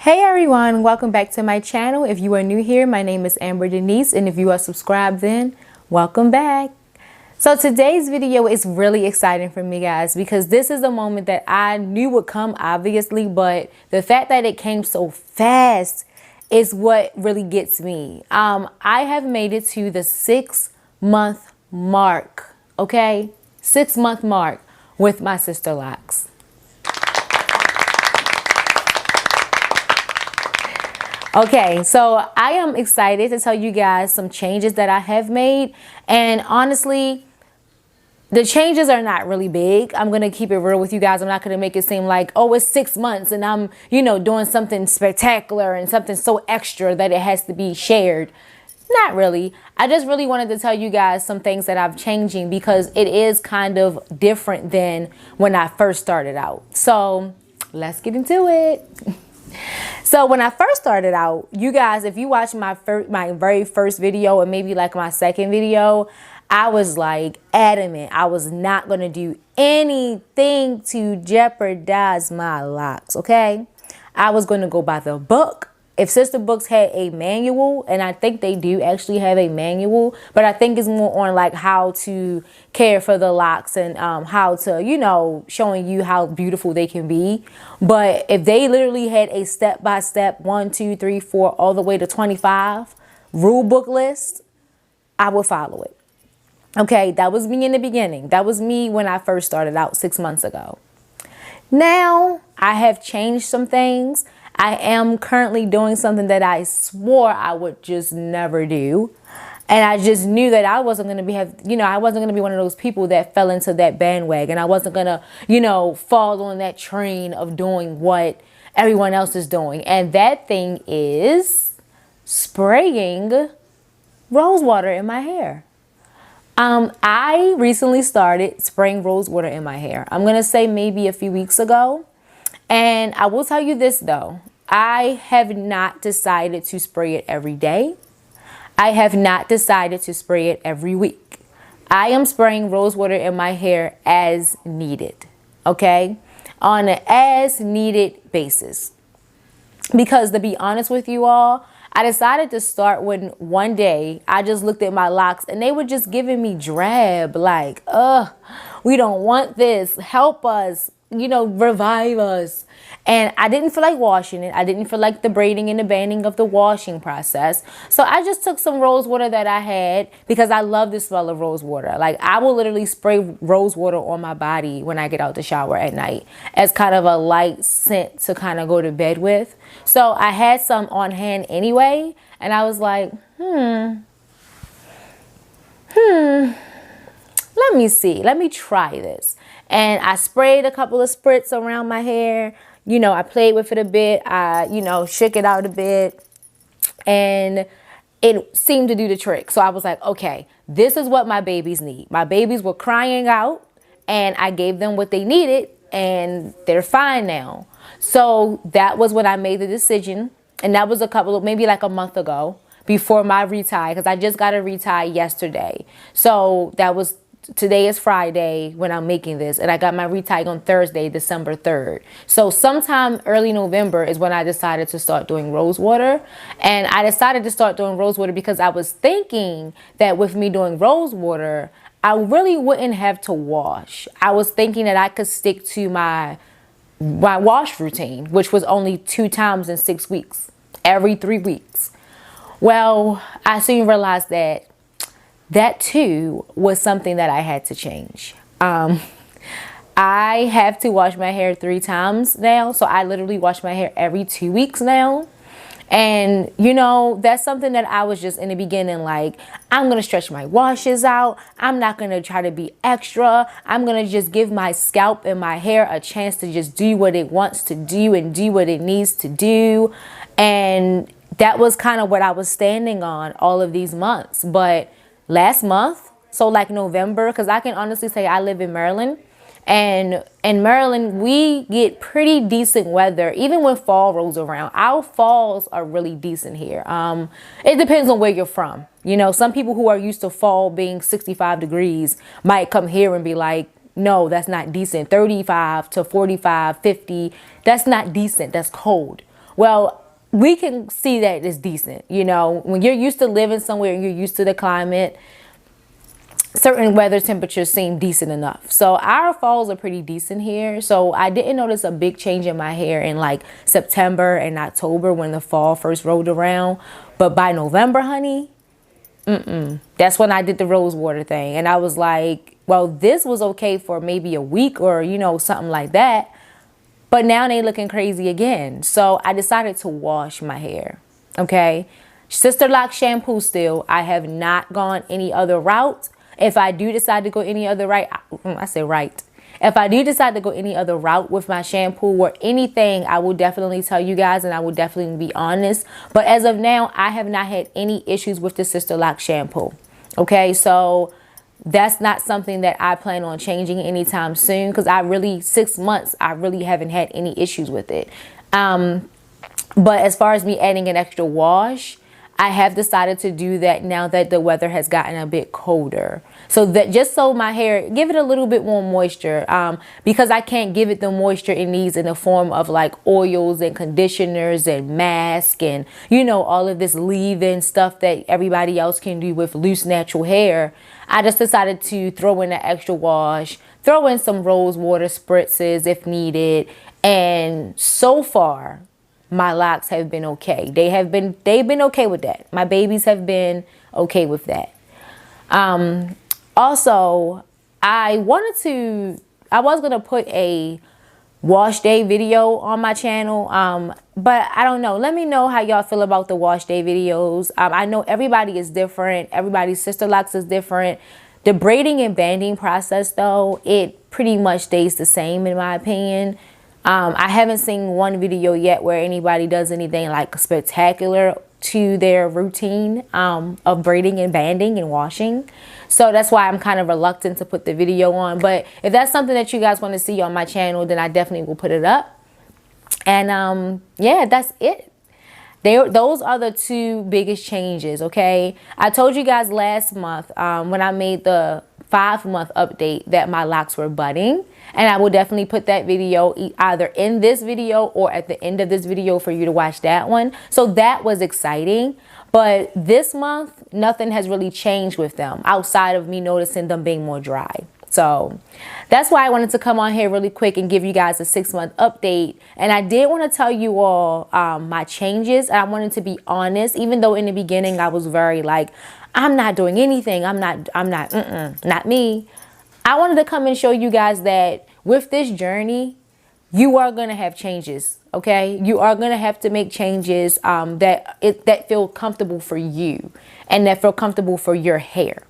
Hey everyone, welcome back to my channel. If you are new here, my name is Amber Denise, and if you are subscribed, then welcome back. So today's video is really exciting for me, guys, because this is a moment that I knew would come, obviously, but the fact that it came so fast is what really gets me. I have made it to the 6-month mark, okay? 6-month mark with my Sisterlocks. Okay, so I am excited to tell you guys some changes that I have made. And honestly, the changes are not really big. I'm going to keep it real with you guys. I'm not going to make it seem like, oh, it's 6 months and I'm, doing something spectacular and something so extra that it has to be shared. Not really. I just really wanted to tell you guys some things that I'm changing because it is kind of different than when I first started out. So let's get into it. So when I first started out, you guys, if you watch my very first video or maybe like my second video, I was like adamant. I was not going to do anything to jeopardize my locks, okay? I was going to go by the book. If Sister Books had a manual, and I think they do actually have a manual, but I think it's more on like how to care for the locks and how to, showing you how beautiful they can be. But if they literally had a step-by-step 1, 2, 3, 4, all the way to 25 rule book list, I would follow it. Okay, that was me in the beginning. That was me when I first started out 6 months ago. Now I have changed some things. I am currently doing something that I swore I would just never do. And I just knew that I wasn't going to I wasn't going to be one of those people that fell into that bandwagon. I wasn't going to, fall on that train of doing what everyone else is doing. And that thing is spraying rose water in my hair. I recently started spraying rose water in my hair. I'm going to say maybe a few weeks ago. And I will tell you this, though. I have not decided to spray it every day. I have not decided to spray it every week. I am spraying rose water in my hair as needed, okay? On an as needed basis. Because to be honest with you all, I decided to start when one day I just looked at my locks and they were just giving me drab, like, we don't want this. Help us. Revive us. And I didn't feel like washing it. I didn't feel like the braiding and the banding of the washing process. So I just took some rose water that I had because I love the smell of rose water. Like I will literally spray rose water on my body when I get out the shower at night as kind of a light scent to kind of go to bed with. So I had some on hand anyway. And I was like, let me see. Let me try this. And I sprayed a couple of spritz around my hair. I played with it a bit. I, shook it out a bit. And it seemed to do the trick. So I was like, okay, this is what my babies need. My babies were crying out and I gave them what they needed and they're fine now. So that was when I made the decision. And that was maybe like a month ago before my retie, because I just got a retie yesterday. So today is Friday when I'm making this, and I got my retie on Thursday, December 3rd. So sometime early November is when I decided to start doing rose water. And I decided to start doing rose water because I was thinking that with me doing rose water, I really wouldn't have to wash. I was thinking that I could stick to my wash routine, which was only 2 times in 6 weeks, every 3 weeks. Well, I soon realized that too was something that I had to change. I have to wash my hair 3 times now. So I literally wash my hair every 2 weeks now. And, that's something that I was just in the beginning, like, I'm going to stretch my washes out. I'm not going to try to be extra. I'm going to just give my scalp and my hair a chance to just do what it wants to do and do what it needs to do. And that was kind of what I was standing on all of these months. But last month, so like November, because I can honestly say I live in Maryland, and in Maryland we get pretty decent weather even when fall rolls around. Our falls are really decent here. It depends on where you're from. Some people who are used to fall being 65 degrees might come here and be like, no, that's not decent. 35 to 45, 50, that's not decent. That's cold. Well, we can see that it's decent. You know, when you're used to living somewhere and you're used to the climate, certain weather temperatures seem decent enough. So our falls are pretty decent here. So I didn't notice a big change in my hair in like September and October when the fall first rolled around. But by November, honey, that's when I did the rose water thing. And I was like, well, this was okay for maybe a week or, you know, something like that. But now they looking crazy again. So I decided to wash my hair. Okay. Sisterlocks shampoo still. I have not gone any other route. If I do decide to go any other If I do decide to go any other route with my shampoo or anything, I will definitely tell you guys and I will definitely be honest. But as of now, I have not had any issues with the Sisterlocks shampoo. Okay, so that's not something that I plan on changing anytime soon because 6 months, I really haven't had any issues with it. But as far as me adding an extra wash, I have decided to do that now that the weather has gotten a bit colder. So that just so my hair, give it a little bit more moisture, because I can't give it the moisture it needs in the form of like oils and conditioners and mask and, you know, all of this leave-in stuff that everybody else can do with loose natural hair. I just decided to throw in an extra wash, throw in some rose water spritzes if needed. And so far, my locks have been okay. They've been okay with that. My babies have been okay with that. Also, I was gonna put a wash day video on my channel, but I don't know. Let me know how y'all feel about the wash day videos. I know everybody is different. Everybody's Sisterlocks is different. The braiding and banding process, though, it pretty much stays the same in my opinion. I haven't seen one video yet where anybody does anything like spectacular to their routine of braiding and banding and washing. So that's why I'm kind of reluctant to put the video on. But if that's something that you guys want to see on my channel, then I definitely will put it up. And yeah, that's it. Those are the two biggest changes, okay? I told you guys last month when I made the 5-month update that my locks were budding. And I will definitely put that video either in this video or at the end of this video for you to watch that one. So that was exciting. But this month, nothing has really changed with them outside of me noticing them being more dry. So that's why I wanted to come on here really quick and give you guys a 6-month update. And I did want to tell you all my changes. I wanted to be honest, even though in the beginning I was very like, I'm not doing anything. Not me. I wanted to come and show you guys that with this journey, you are going to have changes, okay? You are going to have to make changes that feel comfortable for you and that feel comfortable for your hair.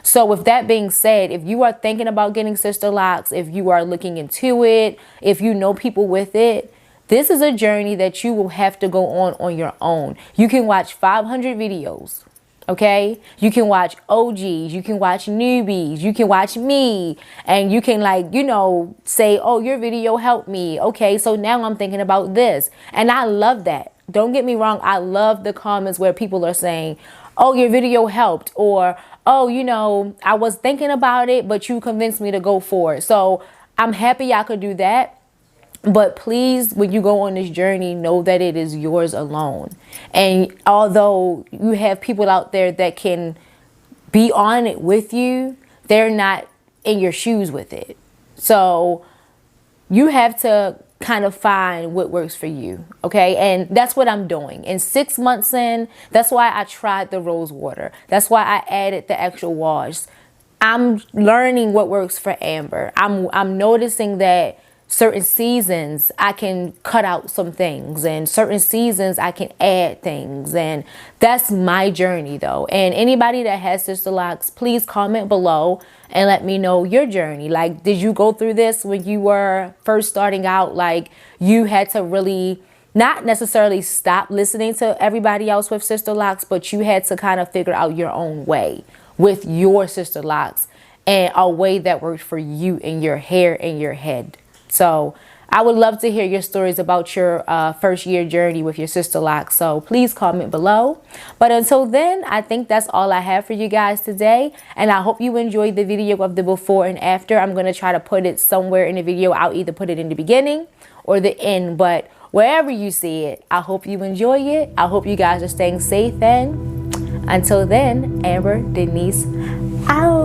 So with that being said, if you are thinking about getting Sisterlocks, if you are looking into it, if you know people with it, this is a journey that you will have to go on your own. You can watch 500 videos. Okay, you can watch OGs, you can watch newbies, you can watch me, and you can, like, you know, say, oh, your video helped me. Okay, so now I'm thinking about this. And I love that. Don't get me wrong. I love the comments where people are saying, oh, your video helped, or, oh, you know, I was thinking about it, but you convinced me to go for it. So I'm happy I could do that. But please, when you go on this journey, know that it is yours alone. And although you have people out there that can be on it with you, they're not in your shoes with it. So you have to kind of find what works for you. Okay. And that's what I'm doing. And 6 months in, that's why I tried the rose water. That's why I added the extra wash. I'm learning what works for Amber. I'm noticing that certain seasons I can cut out some things, and certain seasons I can add things, and that's my journey though. And anybody that has Sisterlocks, please comment below and let me know your journey. Like, did you go through this when you were first starting out? Like, you had to really not necessarily stop listening to everybody else with Sisterlocks, but you had to kind of figure out your own way with your Sisterlocks and a way that worked for you and your hair and your head. So I would love to hear your stories about your first year journey with your Sisterlocks. So please comment below. But until then, I think that's all I have for you guys today. And I hope you enjoyed the video of the before and after. I'm going to try to put it somewhere in the video. I'll either put it in the beginning or the end. But wherever you see it. I hope you enjoy it. I hope you guys are staying safe, and until then, Amber Denise out.